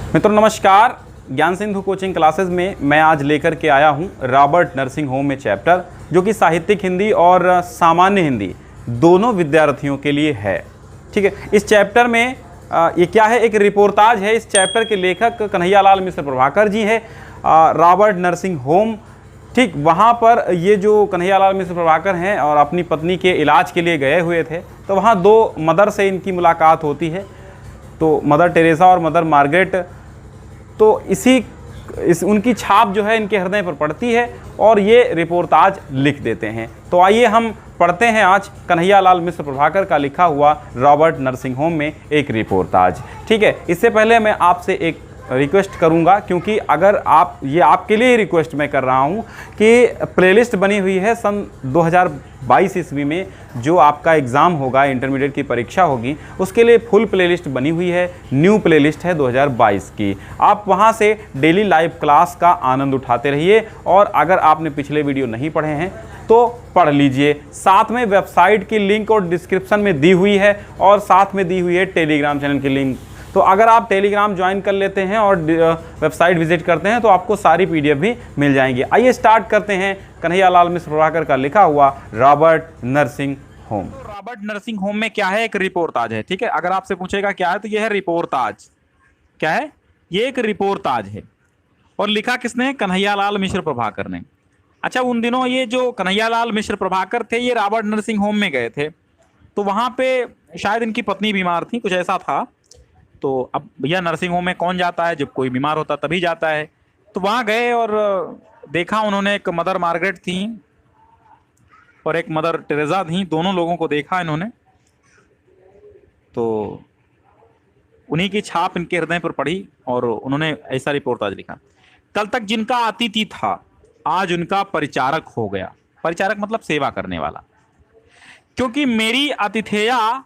मित्रों नमस्कार। ज्ञान सिंधु कोचिंग क्लासेस में मैं आज लेकर के आया हूं रॉबर्ट नर्सिंग होम में चैप्टर, जो कि साहित्यिक हिंदी और सामान्य हिंदी दोनों विद्यार्थियों के लिए है। ठीक है, इस चैप्टर में ये क्या है, एक रिपोर्टाज है। इस चैप्टर के लेखक कन्हैयालाल मिश्र प्रभाकर जी है, रॉबर्ट नर्सिंग होम। ठीक, वहाँ पर ये जो कन्हैयालाल मिश्र प्रभाकर हैं और अपनी पत्नी के इलाज के लिए गए हुए थे, तो वहाँ दो मदर से इनकी मुलाकात होती है, तो मदर टेरेसा और मदर मार्गरेट। तो उनकी छाप जो है इनके हृदय पर पड़ती है और ये रिपोर्टाज लिख देते हैं। तो आइए हम पढ़ते हैं आज कन्हैयालाल मिश्र प्रभाकर का लिखा हुआ रॉबर्ट नर्सिंग होम में एक रिपोर्टाज। ठीक है, इससे पहले मैं आपसे एक रिक्वेस्ट करूंगा, क्योंकि अगर आप, ये आपके लिए रिक्वेस्ट मैं कर रहा हूं कि प्लेलिस्ट बनी हुई है सन 2022 ईस्वी में जो आपका एग्ज़ाम होगा, इंटरमीडिएट की परीक्षा होगी, उसके लिए फुल प्लेलिस्ट बनी हुई है। न्यू प्लेलिस्ट है 2022 की। आप वहां से डेली लाइव क्लास का आनंद उठाते रहिए, और अगर आपने पिछले वीडियो नहीं पढ़े हैं तो पढ़ लीजिए। साथ में वेबसाइट की लिंक और डिस्क्रिप्शन में दी हुई है, और साथ में दी हुई है टेलीग्राम चैनल की लिंक। तो अगर आप टेलीग्राम ज्वाइन कर लेते हैं और वेबसाइट विजिट करते हैं तो आपको सारी पीडीएफ भी मिल जाएंगी। आइए स्टार्ट करते हैं कन्हैयालाल मिश्र प्रभाकर का लिखा हुआ रॉबर्ट नर्सिंग होम। तो रॉबर्ट नर्सिंग होम में क्या है, एक रिपोर्टाज है। ठीक है, अगर आपसे पूछेगा क्या है तो यह है रिपोर्टाज। क्या है ये? एक रिपोर्टाज है। और लिखा किसने? कन्हैयालाल मिश्र प्रभाकर ने। अच्छा, उन दिनों ये जो कन्हैयालाल मिश्र प्रभाकर थे ये रॉबर्ट नर्सिंग होम में गए थे, तो वहां पे शायद इनकी पत्नी बीमार थी, कुछ ऐसा था। तो अब भैया नर्सिंग होम में कौन जाता है? जब कोई बीमार होता तभी जाता है। तो वहाँ गए और देखा उन्होंने, एक मदर मार्गरेट थी और एक मदर टेरेसा थी, दोनों लोगों को देखा इन्होंने। तो उन्हीं की छाप इनके हृदय पर पड़ी और उन्होंने ऐसा रिपोर्टाज लिखा। कल तक जिनका अतिथि था आज उनका परिचारक हो गया। परिचारक मतलब सेवा करने वाला। क्योंकि मेरी अतिथेया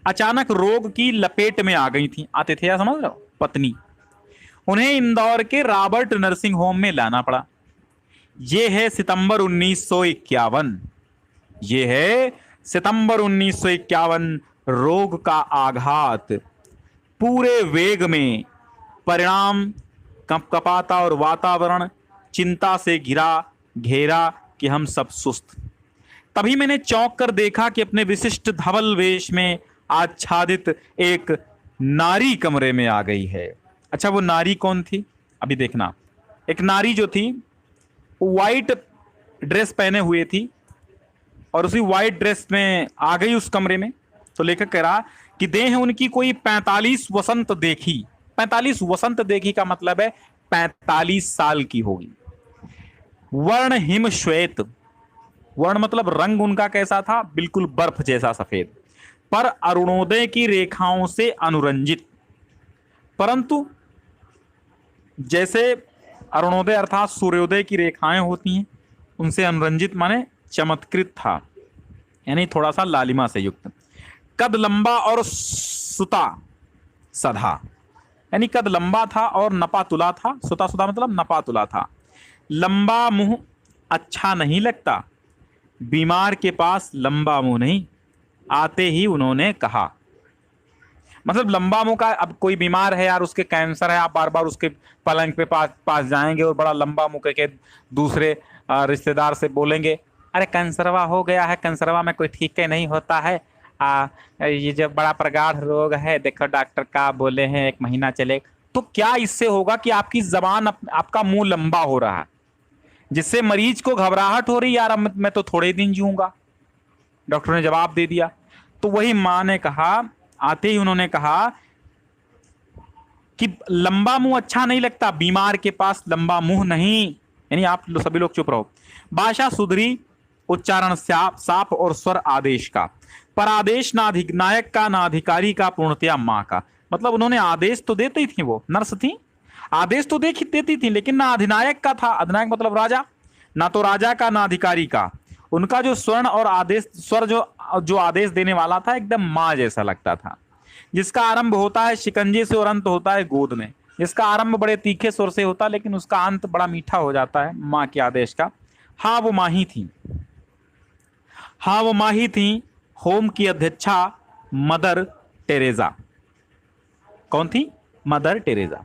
अचानक रोग की लपेट में आ गई थी। आतिथेया समझ रहे हो? पत्नी। उन्हें इंदौर के रॉबर्ट नर्सिंग होम में लाना पड़ा। यह है सितंबर 1951। यह है सितंबर 1951। रोग का आघात पूरे वेग में, परिणाम कपकपाता और वातावरण चिंता से घेरा कि हम सब सुस्त। तभी मैंने चौंक कर देखा कि अपने विशिष्ट धवल वेश में आच्छादित एक नारी कमरे में आ गई है। अच्छा, वो नारी कौन थी? अभी देखना। एक नारी जो थी वो व्हाइट ड्रेस पहने हुए थी और उसी व्हाइट ड्रेस में आ गई उस कमरे में। तो लेखक कह रहा कि देह उनकी कोई 45 वसंत देखी। 45 वसंत देखी का मतलब है 45 साल की होगी। वर्ण हिम श्वेत। वर्ण मतलब रंग उनका कैसा था? बिल्कुल बर्फ जैसा सफेद, पर अरुणोदय की रेखाओं से अनुरंजित। परंतु जैसे अरुणोदय अर्थात सूर्योदय की रेखाएं होती हैं, उनसे अनुरंजित माने चमत्कृत था, यानी थोड़ा सा लालिमा से युक्त। कद लंबा और सुता सधा, यानी कद लंबा था और नपा तुला था। सुता सुधा मतलब नपा तुला था। लंबा मुंह अच्छा नहीं लगता। बीमार के पास लंबा मुंह नहीं, आते ही उन्होंने कहा। मतलब लंबा मुंह का, अब कोई बीमार है यार, उसके कैंसर है, आप बार बार उसके पलंग पे पास जाएंगे और बड़ा लंबा मुंह के दूसरे रिश्तेदार से बोलेंगे, अरे कैंसरवा हो गया है, कैंसरवा में कोई ठीक नहीं होता है, ये जो बड़ा प्रगाढ़ रोग है, देखो डॉक्टर का बोले हैं 1 महीना चले। तो क्या इससे होगा कि आपकी जबान, आपका मुंह लंबा हो रहा है, जिससे मरीज को घबराहट हो रही, यार अब मैं तो थोड़े दिन जीऊंगा। डॉक्टर ने जवाब दे दिया। तो वही मां ने कहा, आते ही उन्होंने कहा कि लंबा मुंह अच्छा नहीं लगता, बीमार के पास लंबा मुंह नहीं। यानी आप सभी लोग चुप रहो। भाषा सुधरी, उच्चारण साफ और स्वर आदेश का। पर आदेश ना नायक का ना अधिकारी का, पूर्णतया मां का। मतलब उन्होंने आदेश तो देती थी, वो नर्स थी, आदेश तो देती थी, लेकिन ना अधिनायक का था, अधिनायक मतलब राजा, ना तो राजा का ना अधिकारी का। उनका जो स्वर्ण और आदेश, स्वर जो आदेश देने वाला था, एकदम माँ जैसा लगता था। जिसका आरंभ होता है शिकंजे से और अंत होता है गोद में। जिसका आरंभ बड़े तीखे स्वर से होता है लेकिन उसका अंत बड़ा मीठा हो जाता है, माँ के आदेश का। हाँ वो माँ ही थी। हाँ वो माँ ही थी, होम की अध्यक्षा मदर टेरेसा। कौन थी? Mother Teresa.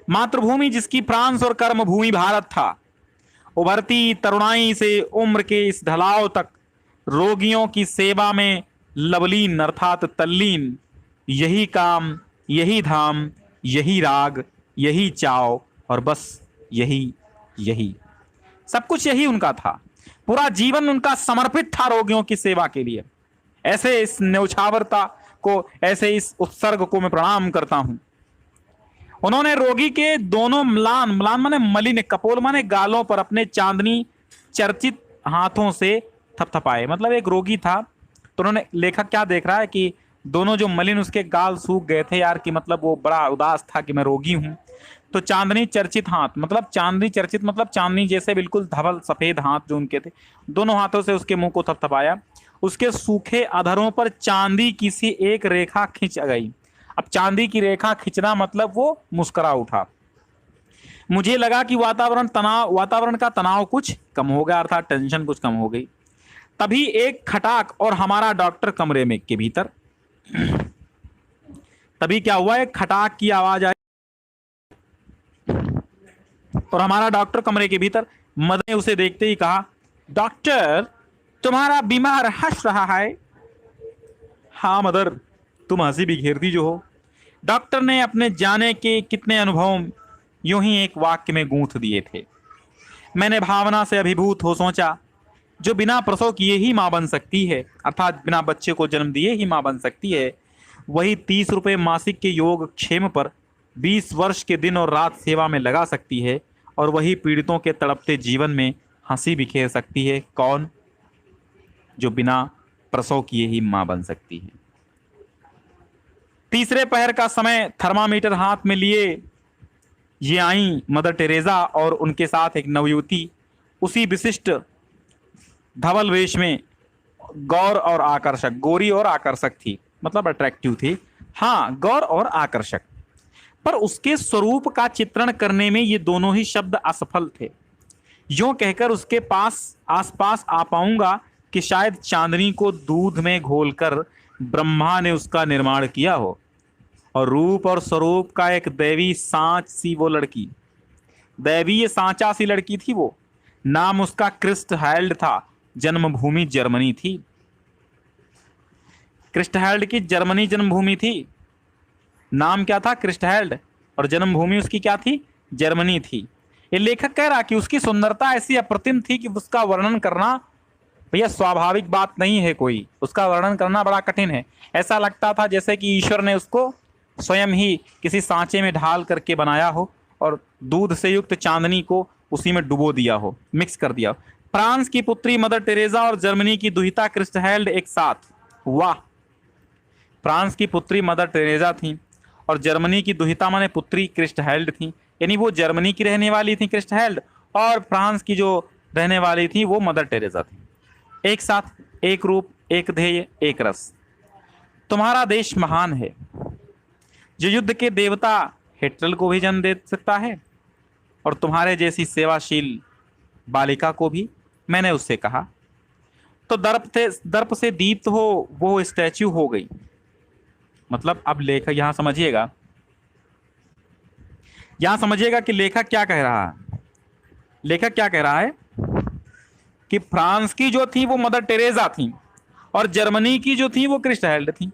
मातृभूमि जिसकी फ्रांस और कर्मभूमि भारत था। उभरती तरुणाई से उम्र के इस ढलाव तक रोगियों की सेवा में लवलीन अर्थात तल्लीन, यही काम, यही धाम, यही राग, यही चाव और बस यही यही सब कुछ यही उनका था। पूरा जीवन उनका समर्पित था रोगियों की सेवा के लिए। ऐसे इस न्यौछावरता को, ऐसे इस उत्सर्ग को मैं प्रणाम करता हूं। उन्होंने रोगी के दोनों म्लान, म्लान माने मलिन, कपोल माने गालों पर अपने चांदनी चर्चित हाथों से थपथपाए। मतलब एक रोगी था तो उन्होंने, लेखक क्या देख रहा है कि दोनों जो मलिन उसके गाल सूख गए थे यार, कि मतलब वो बड़ा उदास था कि मैं रोगी हूं। तो चांदनी चर्चित हाथ, मतलब चांदनी चर्चित मतलब चांदनी जैसे बिल्कुल धवल सफेद हाथ जो उनके थे, दोनों हाथों से उसके मुंह को थपथपाया। उसके सूखे अधरों पर चांदी की सी एक रेखा खिंच गई। अब चांदी की रेखा खिंचना मतलब वो मुस्कुरा उठा। मुझे लगा कि वातावरण का तनाव कुछ कम हो गया, अर्थात टेंशन कुछ कम हो गई। तभी एक खटाक और हमारा डॉक्टर कमरे में के भीतर, तभी क्या हुआ, एक खटाक की आवाज आई और हमारा डॉक्टर कमरे के भीतर। मदर ने उसे देखते ही कहा, डॉक्टर तुम्हारा बीमार हंस रहा है। हाँ मदर, तुम हंसी बिखेरती जो हो। डॉक्टर ने अपने जाने के कितने अनुभव यूं ही एक वाक्य में गूंथ दिए थे। मैंने भावना से अभिभूत हो सोचा, जो बिना प्रसव किए ही मां बन सकती है, अर्थात बिना बच्चे को जन्म दिए ही मां बन सकती है, वही 30 रुपए मासिक के योग क्षेम पर 20 वर्ष के दिन और रात सेवा में लगा सकती है, और वही पीड़ितों के तड़पते जीवन में हंसी बिखेर सकती है। कौन? जो बिना प्रसव किए ही मां बन सकती है। तीसरे पहर का समय, थर्मामीटर हाथ में लिए ये आई मदर टेरेसा और उनके साथ एक नवयुवती, उसी विशिष्ट धवल वेश में, गौर और आकर्षक, गोरी और आकर्षक थी, मतलब अट्रैक्टिव थी। हाँ, गौर और आकर्षक, पर उसके स्वरूप का चित्रण करने में ये दोनों ही शब्द असफल थे। यूं कहकर उसके पास आसपास आ पाऊंगा कि शायद चांदनी को दूध में घोलकर ब्रह्मा ने उसका निर्माण किया हो, और रूप और स्वरूप का एक दैवी सांच सी वो लड़की, दैवीय सांचा सी लड़की थी वो। नाम उसका क्रिस्टहाइल्ड था, जन्मभूमि जर्मनी थी। क्रिस्टहाइल्ड की जर्मनी जन्मभूमि थी। नाम क्या था? क्रिस्टहाइल्ड, और जन्मभूमि उसकी क्या थी? जर्मनी थी। ये लेखक कह रहा कि उसकी सुंदरता ऐसी अप्रतिम थी कि उसका वर्णन करना भैया स्वाभाविक बात नहीं है, कोई उसका वर्णन करना बड़ा कठिन है। ऐसा लगता था जैसे कि ईश्वर ने उसको स्वयं ही किसी सांचे में ढाल करके बनाया हो और दूध से युक्त चांदनी को उसी में डुबो दिया हो, मिक्स कर दिया हो। फ्रांस की पुत्री मदर टेरेसा और जर्मनी की दुहिता क्रिस्टहाइल्ड एक साथ। वाह! फ्रांस की पुत्री मदर टेरेसा थी और जर्मनी की दुहिता माने पुत्री क्रिस्टहाइल्ड थी, यानी वो जर्मनी की रहने वाली थी क्रिस्टहाइल्ड, और फ्रांस की जो रहने वाली थी वो मदर टेरेसा थी। एक साथ, एक रूप, एक ध्येय, एक रस। तुम्हारा देश महान है, जो युद्ध के देवता हिटलर को भी जन्म दे सकता है, और तुम्हारे जैसी सेवाशील बालिका को भी। मैंने उससे कहा। तो दर्प से दीप्त हो वो स्टैच्यू हो गई। मतलब अब लेखक यहां समझिएगा कि लेखक क्या कह रहा है। लेखक क्या कह रहा है कि फ्रांस की जो थी वो मदर टेरेसा थी और जर्मनी की जो थी वो क्रिस्टहाइल्ड थी,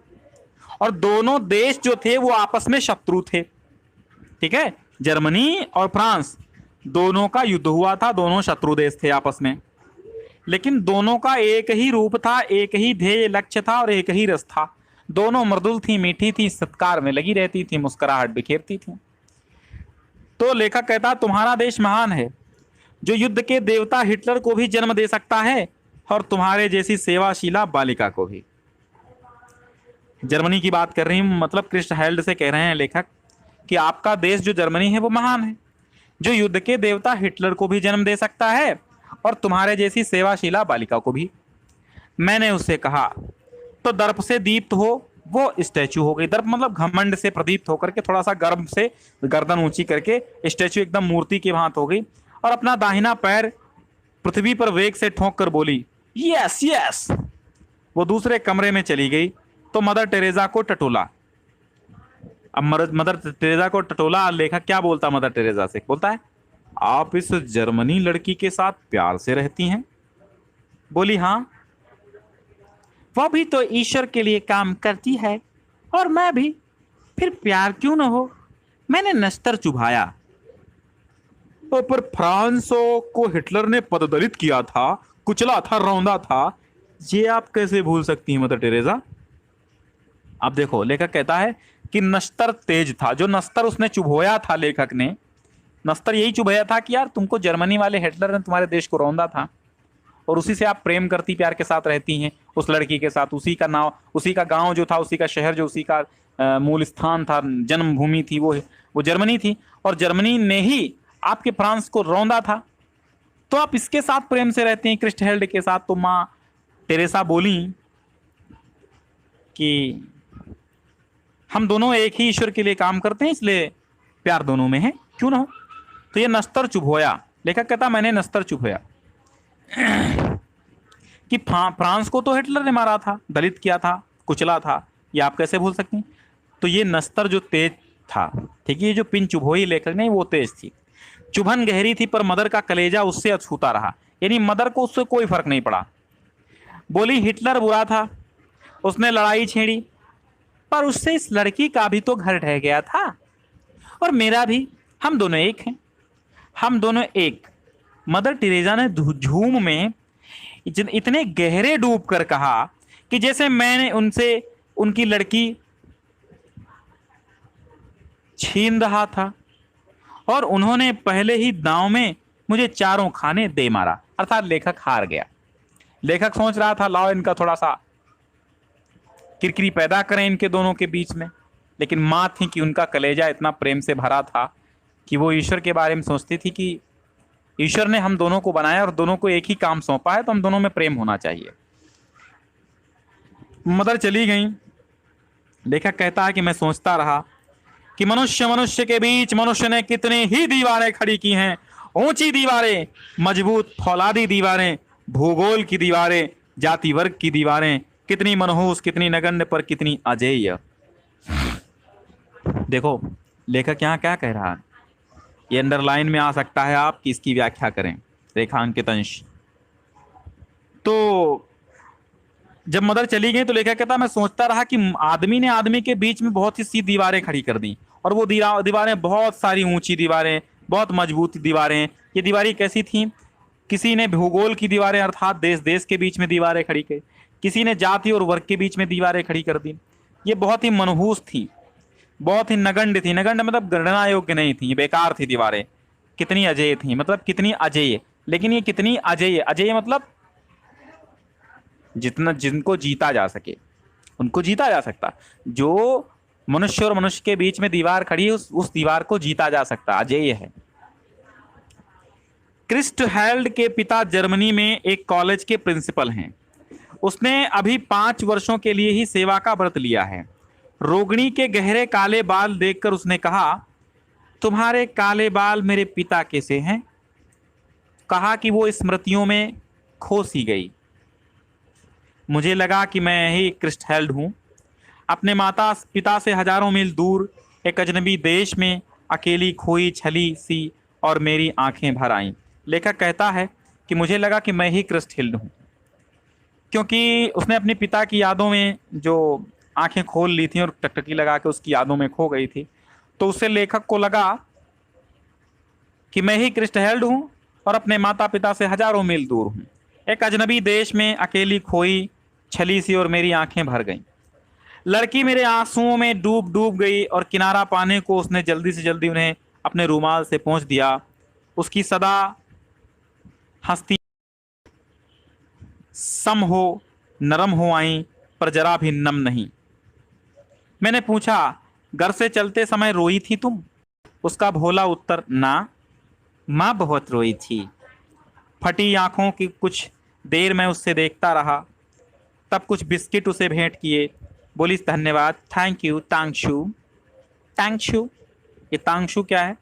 और दोनों देश जो थे वो आपस में शत्रु थे। ठीक है, जर्मनी और फ्रांस दोनों का युद्ध हुआ था, दोनों शत्रु देश थे आपस में, लेकिन दोनों का एक ही रूप था, एक ही ध्येय लक्ष्य था और एक ही रस था। दोनों मृदुल थी, मीठी थी, सत्कार में लगी रहती थी, मुस्कुराहट बिखेरती थी। तो लेखक कहता तुम्हारा देश महान है, जो युद्ध के देवता हिटलर को भी जन्म दे सकता है और तुम्हारे जैसी सेवाशीला बालिका को भी। जर्मनी की बात कर रही हूं, मतलब क्रिस्टहाइल्ड से कह रहे हैं लेखक कि आपका देश जो जर्मनी है वो महान है, जो युद्ध के देवता हिटलर को भी जन्म दे सकता है और तुम्हारे जैसी सेवाशीला बालिका को भी। मैंने उससे कहा। तो दर्प से दीप्त हो वो स्टैचू हो गई। दर्प मतलब घमंड से प्रदीप्त होकर के, थोड़ा सा गर्व से गर्दन ऊंची करके स्टैचू एकदम मूर्ति की भांति हो गई, और अपना दाहिना पैर पृथ्वी पर वेग से ठोंक कर बोली, यस यस। वो दूसरे कमरे में चली गई तो मदर टेरेसा को टटोला। अब मदर टेरेसा को टटोला लेखक क्या बोलता मदर टेरेसा से, बोलता है आप इस जर्मनी लड़की के साथ प्यार से रहती हैं? बोली हाँ, वह भी तो ईश्वर के लिए काम करती है और मैं भी, फिर प्यार क्यों न हो। मैंने नस्तर चुभाया। तो पर फ्रांसो को हिटलर ने पददलित किया था, कुचला था, रौंदा था, ये आप कैसे भूल सकती हैं मदर टेरेसा? अब देखो लेखक कहता है कि नस्तर तेज था। जो नस्तर उसने चुभोया था, लेखक ने नस्तर यही चुभोया था कि यार तुमको जर्मनी वाले हिटलर ने तुम्हारे देश को रौंदा था और उसी से आप प्रेम करती, प्यार के साथ रहती हैं उस लड़की के साथ। उसी का नाम, उसी का गांव जो था, उसी का शहर जो उसी का मूल स्थान था, जन्मभूमि थी, वो जर्मनी थी और जर्मनी ने ही आपके फ्रांस को रौंदा था। तो आप इसके साथ प्रेम से रहते हैं, क्रिस्टहेल्ड के साथ। तो माँ टेरेसा बोली कि हम दोनों एक ही ईश्वर के लिए काम करते हैं, इसलिए प्यार दोनों में है, क्यों ना हो। तो ये नस्तर चुभोया। लेखक कहता मैंने नस्तर चुभोया कि फ्रांस को तो हिटलर ने मारा था, दलित किया था, कुचला था, ये आप कैसे भूल सकती हैं। तो ये नस्तर जो तेज था, ठीक है, ये जो पिन चुभोई लेखक ने, वो तेज थी। चुभन गहरी थी पर मदर का कलेजा उससे अछूता रहा, यानी मदर को उससे कोई फर्क नहीं पड़ा। बोली हिटलर बुरा था, उसने लड़ाई छेड़ी, पर उससे इस लड़की का भी तो घर ढह गया था और मेरा भी। हम दोनों एक हैं, हम दोनों एक। मदर टेरेसा ने झूम में इतने गहरे डूब कर कहा कि जैसे मैंने उनसे उनकी लड़की छीन रहा था और उन्होंने पहले ही दांव में मुझे चारों खाने दे मारा। अर्थात लेखक हार गया। लेखक सोच रहा था लाओ इनका थोड़ा सा किरकिरी पैदा करें इनके दोनों के बीच में, लेकिन माँ थी कि उनका कलेजा इतना प्रेम से भरा था कि वो ईश्वर के बारे में सोचती थी कि ईश्वर ने हम दोनों को बनाया और दोनों को एक ही काम सौंपा है, तो हम दोनों में प्रेम होना चाहिए। मदर चली गई। लेखक कहता है कि मैं सोचता रहा कि मनुष्य के बीच मनुष्य ने कितनी ही दीवारें खड़ी की हैं, ऊंची दीवारें, मजबूत फौलादी दीवारें, भूगोल की दीवारें, जाति वर्ग की दीवारें, कितनी मनहूस, कितनी नगण्य, पर कितनी अजेय। देखो लेखक यहाँ क्या कह रहा है, ये अंडरलाइन में आ सकता है आप कि इसकी व्याख्या करें, रेखांकित अंश। तो जब मदर चली गई तो लेखक कहता मैं सोचता रहा कि आदमी ने आदमी के बीच में बहुत ही सी दीवारें खड़ी कर दी, और वो दीवारें बहुत सारी ऊंची दीवारें, बहुत मजबूत दीवारें। ये दीवारें कैसी थी? किसी ने भूगोल की दीवारें अर्थात देश देश के बीच में दीवारें खड़ी की, किसी ने जाति और वर्ग के बीच में दीवारें खड़ी कर दी। ये बहुत ही मनहूस थी, बहुत ही नगण्य थी। नगण्य मतलब गणना योग्य नहीं थी, बेकार थी दीवारें। कितनी अजेय थी, मतलब कितनी अजेय। लेकिन ये कितनी अजेय, अजेय मतलब जितना जिनको जीता जा सके उनको जीता जा सकता। जो मनुष्य और मनुष्य के बीच में दीवार खड़ी है उस दीवार को जीता जा सकता, अजेय है। क्रिस्टहेल्ड के पिता जर्मनी में एक कॉलेज के प्रिंसिपल हैं। उसने अभी 5 वर्षों के लिए ही सेवा का व्रत लिया है। रोगिणी के गहरे काले बाल देखकर उसने कहा तुम्हारे काले बाल मेरे पिता के से हैं। कहा कि वो स्मृतियों में खो सी गई। मुझे लगा कि मैं ही क्रिस्टहेल्ड हूँ, अपने माता पिता से हजारों मील दूर एक अजनबी देश में अकेली खोई छली सी, और मेरी आंखें भर आईं। लेखक कहता है कि मुझे लगा कि मैं ही क्रिस्टहेल्ड हूँ, क्योंकि उसने अपने पिता की यादों में जो आंखें खोल ली थी और टकटकी लगा के उसकी यादों में खो गई थी। तो उससे लेखक को लगा कि मैं ही क्रिस्टहेल्ड हूँ और अपने माता पिता से हजारों मील दूर हूँ, एक अजनबी देश में अकेली खोई छली सी, और मेरी आंखें भर गईं। लड़की मेरे आंसुओं में डूब डूब गई और किनारा पाने को उसने जल्दी से जल्दी उन्हें अपने रूमाल से पोंछ दिया। उसकी सदा हंसती सम हो, नरम हो आई, पर जरा भी नम नहीं। मैंने पूछा घर से चलते समय रोई थी तुम? उसका भोला उत्तर ना, माँ बहुत रोई थी। फटी आंखों की कुछ देर मैं उससे देखता रहा, तब कुछ बिस्किट उसे भेंट किए। बोली धन्यवाद, थैंक यू, तांगशू। तांगशू, ये तांगशू क्या है?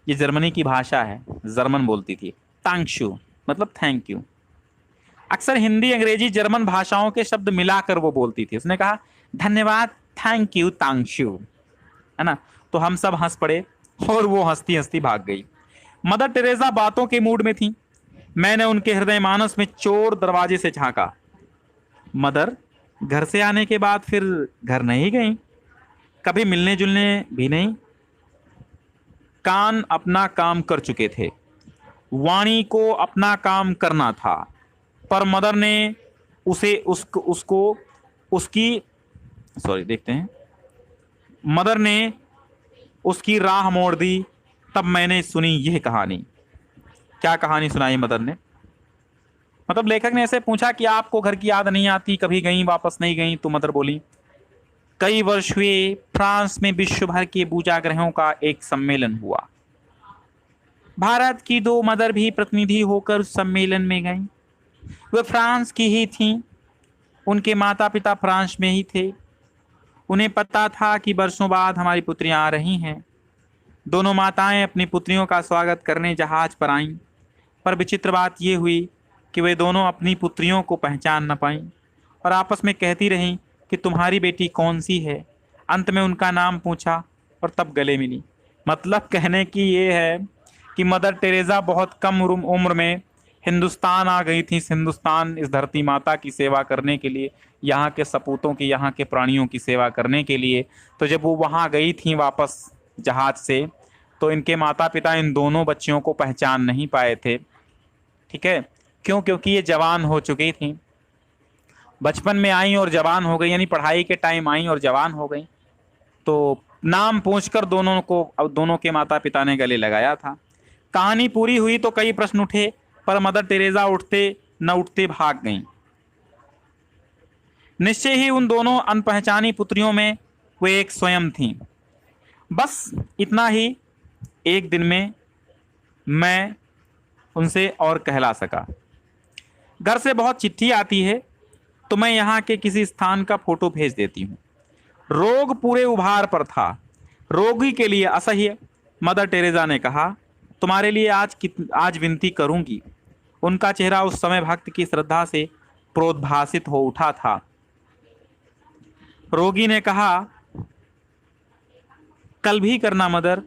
ये जर्मनी की भाषा है, जर्मन बोलती थी। तांगशू मतलब थैंक यू। अक्सर हिंदी, अंग्रेजी, जर्मन भाषाओं के शब्द मिलाकर वो बोलती थी। उसने कहा धन्यवाद, थैंक यू, तांगशू। है ना। तो हम सब हंस पड़े और वो हंसती हंसती भाग गई। मदर टेरेसा बातों के मूड में थी। मैंने उनके हृदय मानस में चोर दरवाजे से झांका। मदर घर से आने के बाद फिर घर नहीं गई, कभी मिलने जुलने भी नहीं। कान अपना काम कर चुके थे, वाणी को अपना काम करना था, पर मदर ने उसे उसको उसकी देखते हैं, मदर ने उसकी राह मोड़ दी। तब मैंने सुनी यह कहानी। क्या कहानी सुनाई मदर ने? मतलब लेखक ने ऐसे पूछा कि आपको घर की याद नहीं आती, कभी गई वापस नहीं गई? तो मदर बोली, कई वर्ष हुए फ्रांस में विश्व भर के पूजाग्रहों का एक सम्मेलन हुआ। भारत की 2 मदर भी प्रतिनिधि होकर उस सम्मेलन में गईं। वे फ्रांस की ही थीं, उनके माता पिता फ्रांस में ही थे। उन्हें पता था कि वर्षों बाद हमारी पुत्रियां आ रही हैं। दोनों माताएं अपनी पुत्रियों का स्वागत करने जहाज पर आईं, पर विचित्र बात यह हुई कि वे दोनों अपनी पुत्रियों को पहचान न पाईं और आपस में कहती रहीं कि तुम्हारी बेटी कौन सी है। अंत में उनका नाम पूछा और तब गले मिली। मतलब कहने की ये है कि मदर टेरेसा बहुत कम उम्र में हिंदुस्तान आ गई थी। हिंदुस्तान, इस धरती माता की सेवा करने के लिए, यहाँ के सपूतों की, यहाँ के प्राणियों की सेवा करने के लिए। तो जब वो वहाँ गई थी वापस जहाज से, तो इनके माता पिता इन दोनों बच्चियों को पहचान नहीं पाए थे। ठीक है, क्यों? क्योंकि ये जवान हो चुकी थी। बचपन में आई और जवान हो गई, यानी पढ़ाई के टाइम आई और जवान हो गई। तो नाम पूछकर दोनों के माता पिता ने गले लगाया था। कहानी पूरी हुई तो कई प्रश्न उठे, पर मदर टेरेसा उठते न उठते भाग गईं। निश्चय ही उन दोनों अनपहचानी पुत्रियों में वे एक स्वयं थीं। बस इतना ही एक दिन में मैं उनसे और कहला सका। घर से बहुत चिट्ठी आती है, तो मैं यहाँ के किसी स्थान का फोटो भेज देती हूँ। रोग पूरे उभार पर था, रोगी के लिए असह्य। मदर टेरेसा ने कहा, तुम्हारे लिए आज विनती करूंगी। उनका चेहरा उस समय भक्त की श्रद्धा से प्रोद्भासित हो उठा था। रोगी ने कहा, कल भी करना मदर।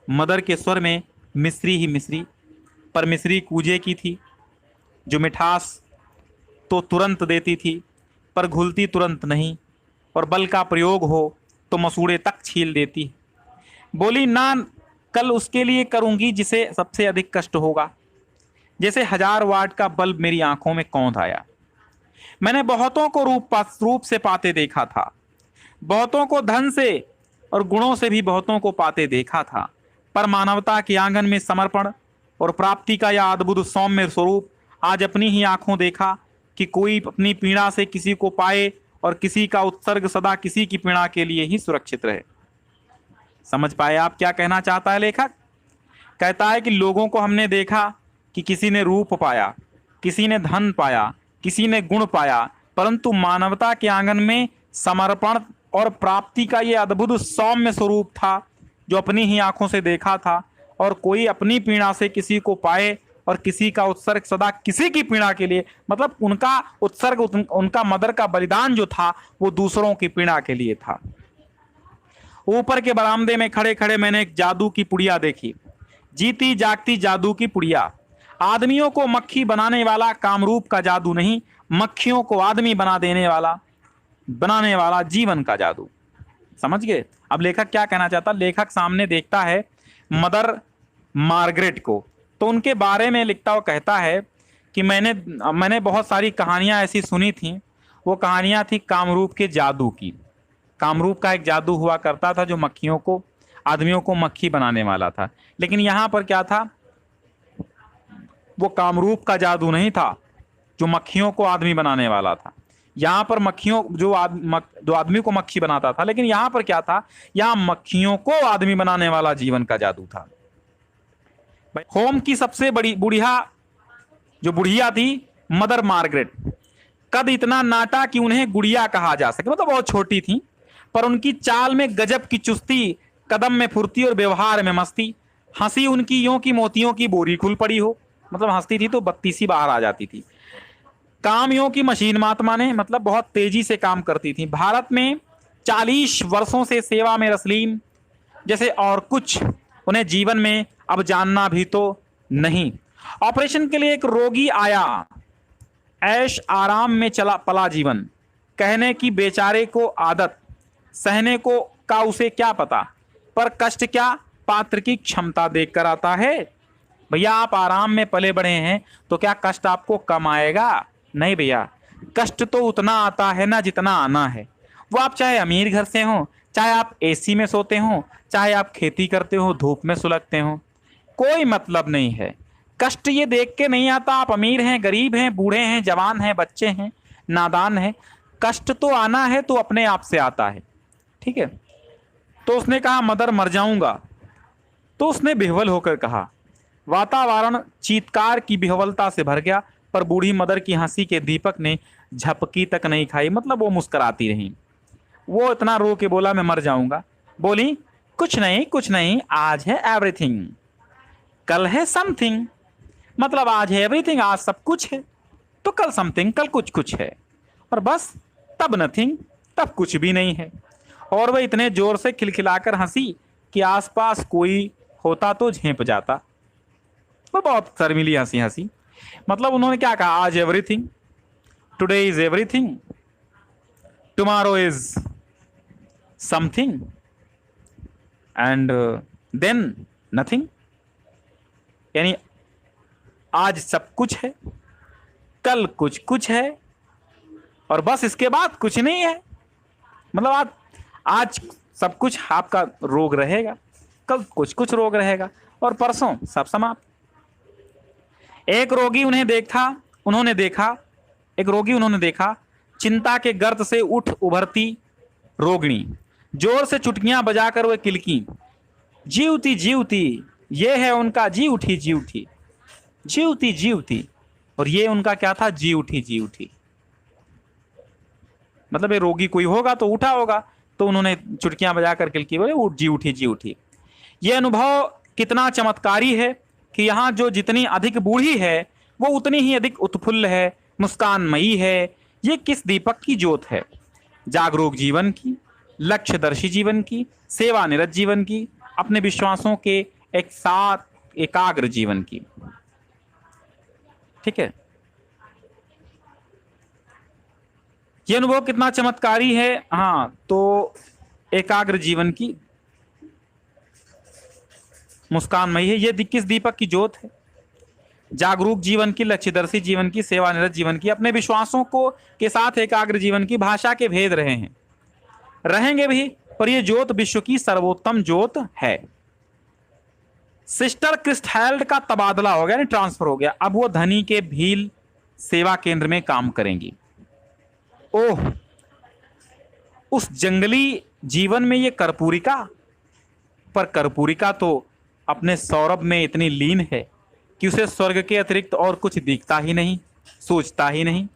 मदर के स्वर में मिश्री ही मिश्री, पर मिश्री कूजे की थी, जो मिठास तो तुरंत देती थी पर घुलती तुरंत नहीं, और बल का प्रयोग हो तो मसूड़े तक छील देती। बोली, ना, कल उसके लिए करूंगी जिसे सबसे अधिक कष्ट होगा। जैसे 1000 वाट का बल्ब मेरी आंखों में कौंध आया। मैंने बहुतों को रूप से पाते देखा था, बहुतों को धन से और गुणों से भी बहुतों को पाते देखा था, पर मानवता के आंगन में समर्पण और प्राप्ति का यह अद्भुत सौम्य स्वरूप आज अपनी ही आंखों देखा कि कोई अपनी पीड़ा से किसी को पाए और किसी का उत्सर्ग सदा किसी की पीड़ा के लिए ही सुरक्षित रहे। समझ पाए आप क्या कहना चाहता है लेखक? कहता है कि लोगों को हमने देखा कि किसी ने रूप पाया, किसी ने धन पाया, किसी ने गुण पाया, परंतु मानवता के आंगन में समर्पण और प्राप्ति का ये अद्भुत सौम्य स्वरूप था जो अपनी ही आंखों से देखा था। और कोई अपनी पीड़ा से किसी को पाए और किसी का उत्सर्ग सदा किसी की पीड़ा के लिए, मतलब उनका उत्सर्ग, उनका मदर का बलिदान जो था वो दूसरों की पीड़ा के लिए था। ऊपर के बरामदे में खड़े खड़े मैंने एक जादू की पुड़िया देखी, जीती जागती जादू की पुड़िया। आदमियों को मक्खी बनाने वाला कामरूप का जादू नहीं, मक्खियों को आदमी बनाने वाला जीवन का जादू। समझ गए? अब लेखक क्या कहना चाहता? लेखक सामने देखता है मदर मार्गरेट को, तो उनके बारे में लिखता हुआ कहता है कि मैंने बहुत सारी कहानियां ऐसी सुनी थी। वो कहानियां थी कामरूप के जादू की। कामरूप का एक जादू हुआ करता था जो मक्खियों को, आदमियों को मक्खी बनाने वाला था। लेकिन यहाँ पर क्या था? वो कामरूप का जादू नहीं था जो मक्खियों को आदमी बनाने वाला था। यहाँ पर मक्खियों जो आदमी को मक्खी बनाता था, लेकिन यहाँ पर क्या था? यहाँ मक्खियों को आदमी बनाने वाला जीवन का जादू था। होम की सबसे बड़ी बुढ़िया थी मदर मार्गरेट। कद इतना नाटा कि उन्हें गुड़िया कहा जा सके, मतलब बहुत छोटी थी, पर उनकी चाल में गजब की चुस्ती, कदम में फुर्ती और व्यवहार में मस्ती। हंसी उनकी यूं की मोतियों की बोरी खुल पड़ी हो, मतलब हंसती थी तो बत्ती सी बाहर आ जाती थी। काम यूं की मशीन महात्मा ने, मतलब बहुत तेजी से काम करती थी। भारत में 40 वर्षों से सेवा में रसलीन जैसे और कुछ उन्हें जीवन में अब जानना भी तो नहीं। ऑपरेशन के लिए एक रोगी आया, ऐश आराम में चला पला जीवन, कहने की बेचारे को आदत, सहने को का उसे क्या पता, पर कष्ट क्या पात्र की क्षमता देखकर आता है। भैया आप आराम में पले बढ़े हैं तो क्या कष्ट आपको कम आएगा? नहीं भैया, कष्ट तो उतना आता है ना जितना आना है। वो आप चाहे अमीर घर से हो, चाहे आप एसी में सोते हो, चाहे आप खेती करते हो, धूप में सुलगते हो, कोई मतलब नहीं है। कष्ट ये देख के नहीं आता आप अमीर हैं, गरीब हैं, बूढ़े हैं, जवान हैं, बच्चे हैं, नादान हैं। कष्ट तो आना है तो अपने आप से आता है। ठीक है। तो उसने कहा मदर मर जाऊंगा। तो उसने बेहवल होकर कहा। वातावरण चीत्कार की बेहवलता से भर गया, पर बूढ़ी मदर की हंसी के दीपक ने झपकी तक नहीं खाई, मतलब वो मुस्कुराती रही। वो इतना रो के बोला मैं मर जाऊंगा। बोली कुछ नहीं कुछ नहीं, आज है एवरीथिंग, कल है समथिंग। मतलब आज है एवरीथिंग, आज सब कुछ है, तो कल समथिंग, कल कुछ कुछ है, और बस तब नथिंग, तब कुछ भी नहीं है। और वह इतने जोर से खिलखिलाकर हंसी कि आसपास कोई होता तो झेंप जाता। वो बहुत शर्मीली हंसी हंसी। मतलब उन्होंने क्या कहा, आज everything, today is everything, tomorrow is something, and then nothing. यानी आज सब कुछ है, कल कुछ कुछ है, और बस इसके बाद कुछ नहीं है। मतलब आज सब कुछ आपका रोग रहेगा, कल कुछ कुछ रोग रहेगा, और परसों सब समाप्त। एक रोगी उन्होंने देखा चिंता के गर्त से उठ उभरती रोगिणी, जोर से चुटकियां बजाकर वह किलकी, जीवती जीवती, ये है उनका जी उठी जी उठी, जीवती जीवती। और ये उनका क्या था, जी उठी जी उठी। मतलब ये रोगी कोई होगा तो उठा होगा, तो उन्होंने चुटकियां बजाकर किलकी, बोले उठ जी उठी जी उठी। ये अनुभव कितना चमत्कारी है कि यहाँ जो जितनी अधिक बूढ़ी है वो उतनी ही अधिक उत्फुल्ल है, मुस्कानमयी है। ये किस दीपक की ज्योत है, जागरूक जीवन की, लक्ष्यदर्शी जीवन की, सेवानिरत जीवन की, अपने विश्वासों के एक साथ एकाग्र जीवन की। ठीक है। यह अनुभव कितना चमत्कारी है। हाँ, तो एकाग्र जीवन की, मुस्कानमयी है। ये किस दीपक की ज्योत है, जागरूक जीवन की, लक्ष्यदर्शी जीवन की, सेवानिरत जीवन की, अपने विश्वासों को के साथ एकाग्र जीवन की। भाषा के भेद रहे हैं, रहेंगे भी, पर यह ज्योत विश्व की सर्वोत्तम ज्योत है। सिस्टर क्रिस्टहेल्ड का तबादला हो गया, ट्रांसफर हो गया। अब वो धनी के भील सेवा केंद्र में काम करेंगी। ओह, उस जंगली जीवन में ये कर्पूरिका, पर कर्पूरिका तो अपने सौरभ में इतनी लीन है कि उसे स्वर्ग के अतिरिक्त और कुछ दिखता ही नहीं, सोचता ही नहीं।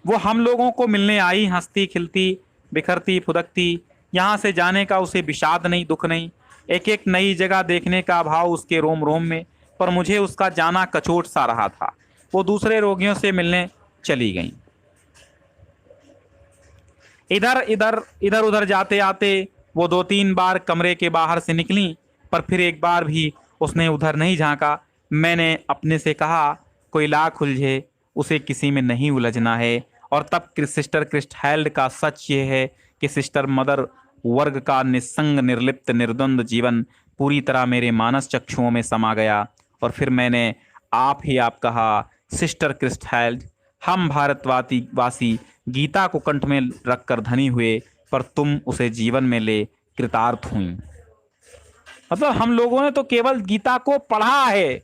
वो हम लोगों को मिलने आई, हंसती खिलती बिखरती फुदकती, यहाँ से जाने का उसे विषाद नहीं, दुख नहीं। एक एक नई जगह देखने का भाव उसके रोम रोम में, पर मुझे उसका जाना कचोट सा रहा था। वो दूसरे रोगियों से मिलने चली गईं। इधर उधर जाते आते वो 2-3 बार कमरे के बाहर से निकली, पर फिर एक बार भी उसने उधर नहीं झांका। मैंने अपने से कहा कोई लाख उलझे उसे किसी में नहीं उलझना है। और तब सिस्टर क्रिस्टहेल्ड का सच ये है कि सिस्टर मदर वर्ग का निस्संग निर्लिप्त निर्द्वंद जीवन पूरी तरह मेरे मानस चक्षुओं में समा गया। और फिर मैंने आप कहा, सिस्टर क्रिस्टहेल्ड, हम भारतवासी गीता को कंठ में रखकर धनी हुए, पर तुम उसे जीवन में ले कृतार्थ हुई। मतलब हम लोगों ने तो केवल गीता को पढ़ा है,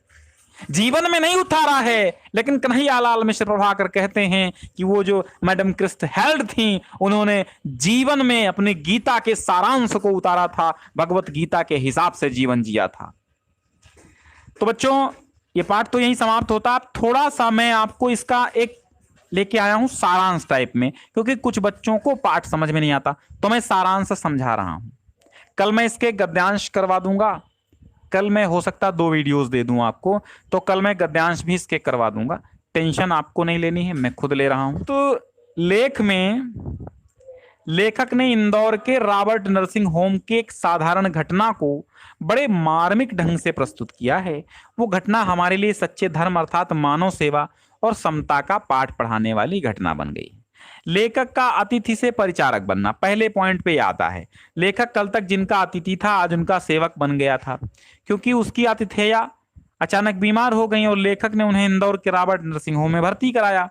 जीवन में नहीं उतारा है। लेकिन कन्हैयालाल मिश्र प्रभाकर कहते हैं कि वो जो मैडम क्रिस्टहेल्ड थी, उन्होंने जीवन में अपनी गीता के सारांश को उतारा था, भगवत गीता के हिसाब से जीवन जिया था। तो बच्चों, ये पाठ तो यहीं समाप्त होता। थोड़ा सा मैं आपको इसका एक लेके आया हूं सारांश टाइप में, क्योंकि कुछ बच्चों को पाठ समझ में नहीं आता, तो मैं सारांश समझा रहा हूं। कल मैं इसके गद्यांश करवा दूंगा, कल मैं हो सकता 2 वीडियोस दे दूं आपको, तो कल मैं गद्यांश भी इसके करवा दूंगा। टेंशन आपको नहीं लेनी है, मैं खुद ले रहा हूं। तो लेख में लेखक ने इंदौर के रॉबर्ट नर्सिंग होम के एक साधारण घटना को बड़े मार्मिक ढंग से प्रस्तुत किया है। वो घटना हमारे लिए सच्चे धर्म अर्थात मानव सेवा और समता का पाठ पढ़ाने वाली घटना बन गई। लेखक का अतिथि से परिचारक बनना पहले पॉइंट पे आता है। लेखक कल तक जिनका अतिथि था आज उनका सेवक बन गया था, क्योंकि उसकी आतिथेया अचानक बीमार हो गई और लेखक ने उन्हें इंदौर के रॉबर्ट नर्सिंग होम में भर्ती कराया।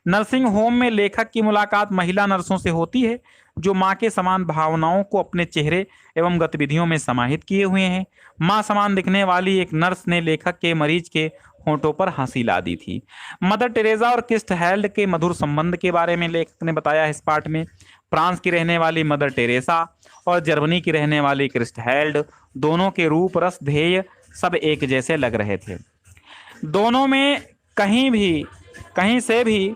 नर्सिंग होम में लेखक की मुलाकात महिला नर्सों से होती है जो मां के समान भावनाओं को अपने चेहरे एवं गतिविधियों में समाहित किए हुए हैं। मां समान दिखने वाली एक नर्स ने लेखक के मरीज के होंठों पर हंसी ला दी थी। मदर टेरेसा और क्रिस्ट हेल्ड के मधुर संबंध के बारे में लेखक ने बताया इस पाठ में। फ्रांस की रहने वाली मदर टेरेसा और जर्मनी की रहने वाली क्रिस्ट हेल्ड दोनों के रूप रस ध्येय सब एक जैसे लग रहे थे। दोनों में कहीं से भी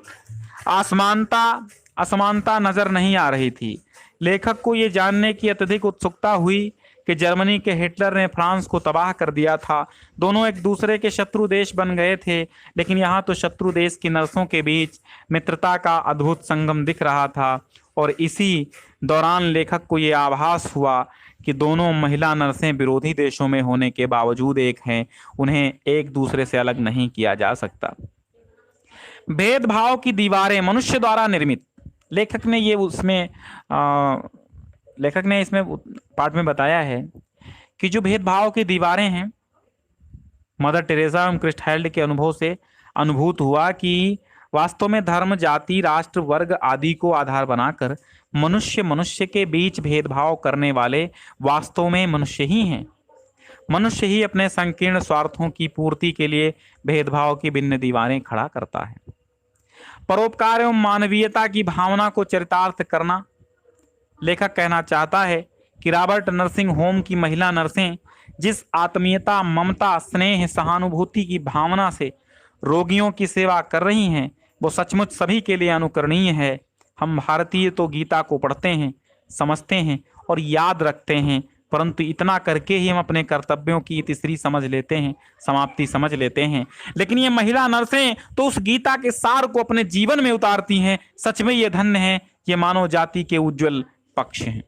असमानता नजर नहीं आ रही थी। लेखक को ये जानने की अत्यधिक उत्सुकता हुई कि जर्मनी के हिटलर ने फ्रांस को तबाह कर दिया था। दोनों एक दूसरे के शत्रु देश बन गए थे, लेकिन यहाँ तो शत्रु देश की नर्सों के बीच मित्रता का अद्भुत संगम दिख रहा था। और इसी दौरान लेखक को ये आभास हुआ कि दोनों महिला नर्सें विरोधी देशों में होने के बावजूद एक हैं, उन्हें एक दूसरे से अलग नहीं किया जा सकता। भेदभाव की दीवारें मनुष्य द्वारा निर्मित। लेखक ने इसमें पाठ में बताया है कि जो भेदभाव की दीवारें हैं, मदर टेरेसा एवं क्रिस्ट हेल्ड के अनुभव से अनुभूत हुआ कि वास्तव में धर्म, जाति, राष्ट्र, वर्ग आदि को आधार बनाकर मनुष्य के बीच भेदभाव करने वाले वास्तव में मनुष्य ही हैं। मनुष्य ही अपने संकीर्ण स्वार्थों की पूर्ति के लिए भेदभाव की भिन्न दीवारें खड़ा करता है। परोपकार एवं मानवीयता की भावना को चरितार्थ करना। लेखक कहना चाहता है कि रॉबर्ट नर्सिंग होम की महिला नर्सें जिस आत्मीयता, ममता, स्नेह, सहानुभूति की भावना से रोगियों की सेवा कर रही हैं, वो सचमुच सभी के लिए अनुकरणीय है। हम भारतीय तो गीता को पढ़ते हैं, समझते हैं और याद रखते हैं, परंतु इतना करके ही हम अपने कर्तव्यों की तीसरी समाप्ति समझ लेते हैं। लेकिन ये महिला नर्सें तो उस गीता के सार को अपने जीवन में उतारती हैं। सच में ये धन्य है, ये मानव जाति के उज्जवल पक्ष हैं।